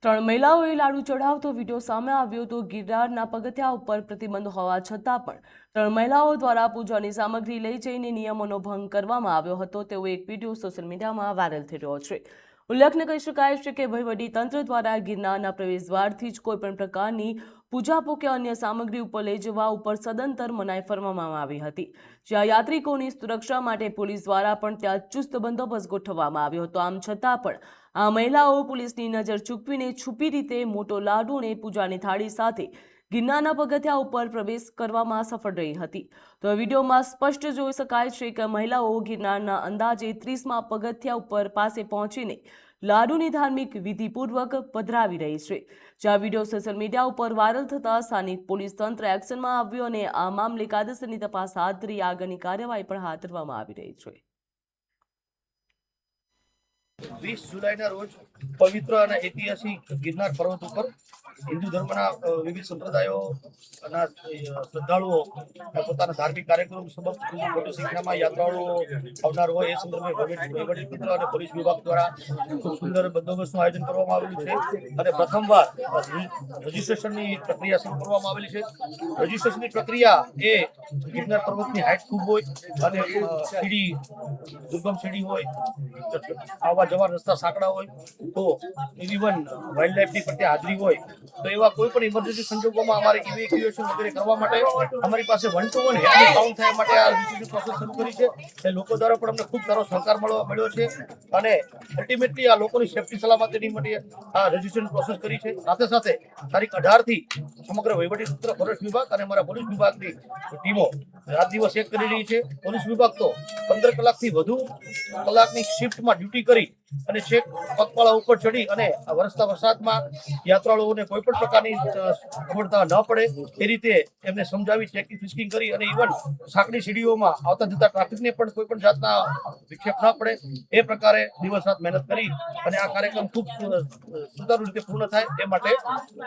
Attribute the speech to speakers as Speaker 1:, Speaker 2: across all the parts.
Speaker 1: ત્રણ મહિલાઓએ લાડુ ચઢાવતો વિડીયો સામે આવ્યો તો ગિરનારના પગથિયા ઉપર પ્રતિબંધ હોવા છતાં પણ ત્રણ મહિલાઓ દ્વારા પૂજાની સામગ્રી લઈ જઈને નિયમોનો ભંગ કરવામાં આવ્યો હતો તેવો એક વિડીયો સોશિયલ મીડિયામાં વાયરલ થઈ રહ્યો છે। ઉલ્લેખનીય કહી શકાય છે કે વહીવટીતંત્ર દ્વારા ગિરનારના પ્રવેશદ્વારથી જ કોઈપણ પ્રકારની પૂજાપો કે અન્ય સામગ્રી ઉપર લઈ જવા ઉપર સદંતર મનાઈ ફરમાવવામાં આવી હતી। જ્યાં યાત્રિકોની સુરક્ષા માટે પોલીસ દ્વારા પણ ત્યાં ચુસ્ત બંદોબસ્ત ગોઠવવામાં આવ્યો હતો। આમ છતાં પણ આ મહિલાઓ પોલીસની નજર ચૂકવીને છુપી રીતે મોટો લાડુ અને પૂજાની થાળી સાથે ગિરનારના પગથિયા ઉપર પ્રવેશ કરવામાં સફળ રહી હતી। તો વિડીયોમાં સ્પષ્ટ જોઈ શકાય છે કે મહિલાઓ ગિરનારના અંદાજે 30મા પગથિયા ઉપર પાસે પહોંચીને લાડુની ધાર્મિક વિધિપૂર્વક પધરાવી રહી છે। જ્યાં વિડીયો સોશિયલ મીડિયા ઉપર વાયરલ થતા સ્થાનિક પોલીસ તંત્ર એક્શનમાં આવ્યું અને આ મામલે કાયદેસરની તપાસ હાથ ધરી આગળની કાર્યવાહી પણ હાથ ધરવામાં આવી રહી છે।
Speaker 2: 20 જુલાઈના રોજ પવિત્ર અને ઐતિહાસિક ગિરનાર પર્વત ઉપર હિન્દુ ધર્મના વિવિધ સંપ્રદાયોના શ્રદ્ધાળુઓ પોતાના ધાર્મિક કાર્યક્રમ સબબ મોટી સંખ્યામાં યાત્રાળુઓ આવનાર હોય એ સંદર્ભે વહીવટીતંત્ર અને પોલીસ વિભાગ દ્વારા ખૂબ સુંદર બંદોબસ્તનું આયોજન કરવામાં આવેલું છે અને પ્રથમવાર રજીસ્ટ્રેશનની પ્રક્રિયા શરૂ કરવામાં આવેલી છે। રજીસ્ટ્રેશનની પ્રક્રિયા એ ગિરનાર પર્વતની હાઈટ ખૂબ હોય અને સીડી દુર્ગમ સીડી હોય, આવા જવા રસ્તા સાંકડા હોય તો ઇવન વાઇલ્ડ લાઈફની પ્રત્યે હાજરી હોય તો એવા કોઈ પણ ઇમરજન્સી સંજોગોમાં અમારે ઇવેક્યુએશન વગેરે કરવા માટે અમારી પાસે 1 to 1 હેલ્પ કાઉન્ટ થાય માટે આ રજીસ્ટ્રેશન પ્રોસેસ શરૂ કરી છે। એ લોકો દ્વારા પણ અમને ખૂબ સારો સહકાર મળ્યો છે અને અલ્ટિમેટલી આ લોકોની સેફટી સલામતીની માટે આ રજીસ્ટ્રેશન પ્રોસેસ કરી છે। સાથે સાથે તારીખ 18 થી સમગ્ર વહીવટીતંત્ર, ફોરેસ્ટ વિભાગ અને અમારા પોલીસ વિભાગની ટીમો રાત દિવસ એક કરી રહી છે। પોલીસ વિભાગ તો 15 કલાકથી વધુ કલાકની શિફ્ટમાં ડ્યુટી કરી અને છેક પગપાળા ઉપર ચડી અને વરસતા વરસાદમાં યાત્રાળુઓને કોઈ પણ પ્રકારની અગવડતા ન પડે એ રીતે એમને સમજાવી ચેકિંગ ફિસ્કિંગ કરી અને ઇવન સાંકડી સીડીઓમાં આવતા જતા ટ્રાફિકને પણ કોઈ પણ જાતના વિક્ષેપ ન પડે એ પ્રકારે દિવસ રાત મહેનત કરી અને આ કાર્યક્રમ ખૂબ સુચારુ રીતે પૂર્ણ થાય એ માટે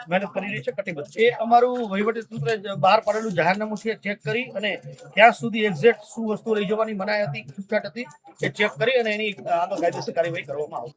Speaker 2: મહેનત કરી રહી છે કટિબદ્ધ। એ અમારું વહીવટીતંત્રે બહાર પાડેલું જાહેરનામું છે, ચેક કરી અને ક્યાં સુધી એક્ઝેક્ટ શું વસ્તુ લઈ જવાની મનાઈ હતી, છૂટછાટ હતી એ ચેક કરી અને એની આગળ કાયદેસર કાર્યવાહી કરવામાં આવશે।